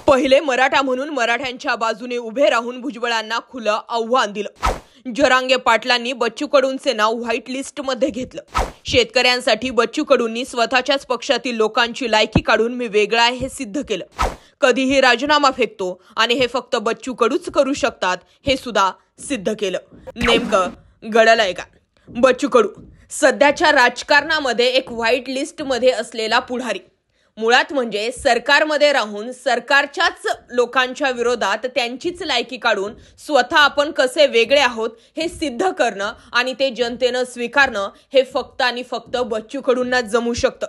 पहिले मराठा म्हणून मराठ्यांच्या बाजूने उभे राहून भुजबळांना खुलं आव्हान दिलं। जरांगे पाटलांनी बच्चू कडूंचे नाव व्हाईट लिस्ट मध्ये घेतलं। शेतकऱ्यांसाठी बच्चू कडूंनी स्वतःच्याच पक्षातील लोकांची लायकी काढून मी वेगळा आहे हे सिद्ध केलं। कधीही राजीनामा फेकतो आणि हे फक्त बच्चू कडूच करू शकतात हे सुद्धा सिद्ध केलं। नेमकं घडलंय का? बच्चू कडू सध्याच्या राजकारणामध्ये एक व्हाईट लिस्ट मध्ये असलेला पुढारी, मुळात म्हणजे सरकारमध्ये राहून सरकारच्याच लोकांच्या विरोधात त्यांचीच लायकी काढून स्वतः आपण कसे वेगळे आहोत हे सिद्ध करणं आणि ते जनतेनं स्वीकारणं हे फक्त आणि फक्त बच्चू कडूंना जमू शकतं।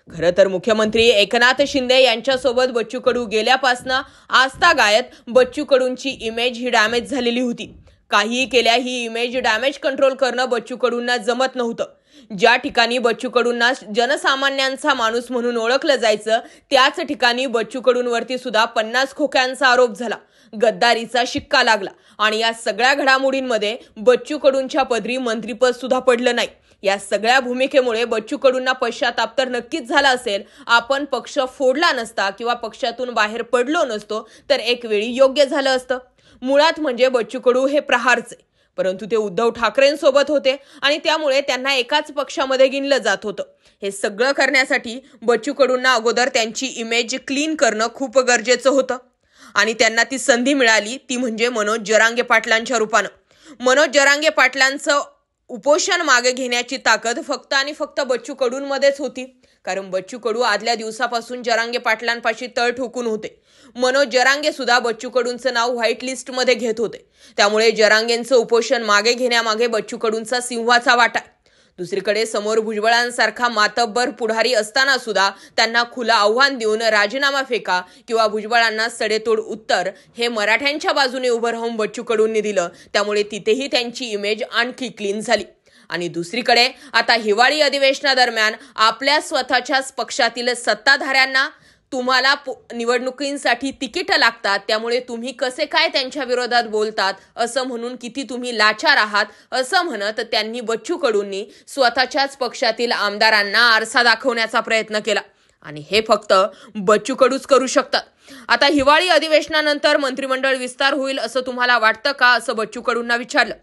खरं तर मुख्यमंत्री एकनाथ शिंदे यांच्यासोबत बच्चू कडू गेल्यापासनं आजतागायत बच्चू कडूंची इमेज ही डॅमेज झालेली होती। काहीही केल्या ही इमेज डॅमेज कंट्रोल करणं बच्चू कडूंना जमत नव्हतं। ज्या ठिकाणी बच्चू कडूंना जनसामान्यांचा माणूस म्हणून ओळखलं जायचं त्याच ठिकाणी बच्चू कडूंवरती सुद्धा 50 खोक्यांचा आरोप झाला, गद्दारीचा शिक्का लागला आणि या सगळ्या घडामोडींमध्ये बच्चू कडूंच्या पदरी मंत्रीपद सुद्धा पडलं नाही। या सगळ्या भूमिकेमुळे बच्चू कडूंना पश्चाताप तर नक्कीच झाला असेल। आपण पक्ष फोडला नसता किंवा पक्षातून बाहेर पडलो नसतो तर एक वेळी योग्य झालं असतं। मुळात म्हणजे बच्चू कडू हे प्रहारचे, परंतु ते उद्धव ठाकरेंसोबत होते आणि त्यामुळे त्यांना एकाच पक्षामध्ये गिनलं जात होतं। हे सगळं करण्यासाठी बच्चू कडूंना अगोदर त्यांची इमेज क्लीन करणं खूप गरजेचं होतं आणि त्यांना ती संधी मिळाली, ती म्हणजे मनोज जरांगे पाटलांच्या रूपानं। मनोज जरांगे पाटलांचं उपोषण मागे घेण्याची ताकद फक्त आणि फक्त बच्चू कडूंमध्येच होती, कारण बच्चू कडू आदल्या दिवसापासून जरांगे पाटलांपाशी तळ ठोकून होते। मनोज जरांगे सुद्धा बच्चू कडूंचं नाव व्हाईट लिस्ट मध्ये घेत होते, त्यामुळे जरांगेंचं उपोषण मागे घेण्यामागे बच्चू कडूंचा सिंहाचा वाटा। दुसरीकडे समोर भुजबळांसारखा मातब्बर पुढारी असताना सुद्धा त्यांना खुलं आव्हान देऊन राजीनामा फेका किंवा भुजबळांना सडेतोड उत्तर हे मराठ्यांच्या बाजूने उभं राहून बच्चू कडूंनी दिलं, त्यामुळे तिथेही त्यांची इमेज आणखी क्लीन झाली। आणि दुसरीकडे आता हिवाळी अधिवेशनादरम्यान आपल्या स्वतःच्याच पक्षातील सत्ताधाऱ्यांना तुम्हाला निवडणुकींसाठी तिकीट लागतात, त्यामुळे तुम्ही कसे काय त्यांच्या विरोधात बोलतात असं म्हणून किती तुम्ही लाचार आहात असं म्हणत त्यांनी बच्चू कडूंनी स्वतःच्याच पक्षातील आमदारांना आरसा दाखवण्याचा प्रयत्न केला आणि हे फक्त बच्चू कडूच करू शकतात। आता हिवाळी अधिवेशनानंतर मंत्रिमंडळ विस्तार होईल असं तुम्हाला वाटतं का असं बच्चू कडूंना विचारलं।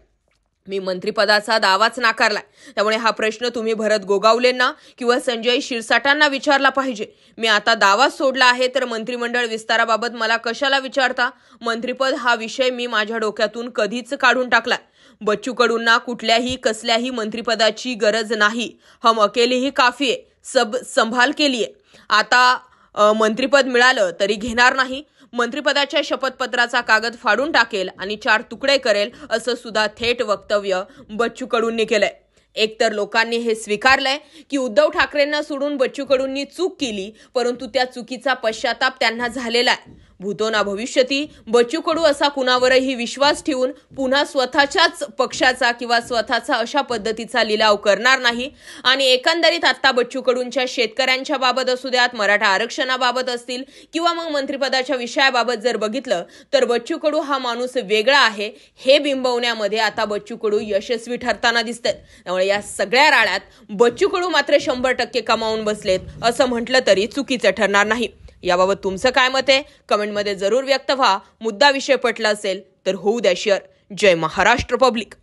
मी मंत्रिपदाचा दावाच नाकारलाय, त्यामुळे हा प्रश्न तुम्ही भरत गोगावलेंना किंवा संजय शिरसाटांना विचारला पाहिजे। मी आता दावा सोडला आहे तर मंत्रिमंडळ विस्ताराबाबत मला कशाला विचारता? मंत्रिपद हा विषय मी माझ्या डोक्यातून कधीच काढून टाकलाय। बच्चू कडूंना कुठल्याही कसल्याही मंत्रिपदाची गरज नाही। हम अकेले ही काफी आहे, सब संभाल के लिए। आता मंत्रिपद मिळालं तरी घेणार नाही, मंत्रिपदाच्या शपथपत्राचा कागद फाडून टाकेल आणि 4 तुकडे करेल असं सुद्धा थेट वक्तव्य बच्चू कडूंनी केलंय। एकतर लोकांनी हे स्वीकारलंय की उद्धव ठाकरेंना सोडून बच्चू कडूंनी चूक केली, परंतु त्या चुकीचा पश्चाताप त्यांना झालेला आहे। भूतो ना भविष्यती बच्चू कडू असा कुणावरही विश्वास ठेवून पुन्हा स्वतःच्याच पक्षाचा किंवा स्वतःचा अशा पद्धतीचा लिलाव करणार नाही। आणि एकंदरीत आता बच्चू कडूंच्या शेतकऱ्यांच्या बाबत असू द्यात, मराठा आरक्षणाबाबत असतील किंवा मग मंत्रिपदाच्या विषयाबाबत जर बघितलं तर बच्चू कडू हा माणूस वेगळा आहे हे बिंबवण्यामध्ये आता बच्चू कडू यशस्वी ठरताना दिसतात। त्यामुळे या सगळ्या राळ्यात बच्चू कडू मात्र 100% कमावून बसलेत असं म्हटलं तरी चुकीचं ठरणार नाही। याबाबत तुमचं काय मत आहे? कमेंटमध्ये जरूर व्यक्त व्हा। मुद्दा विषय पटला असेल तर होऊ द्या शेअर। जय महाराष्ट्र पब्लिक।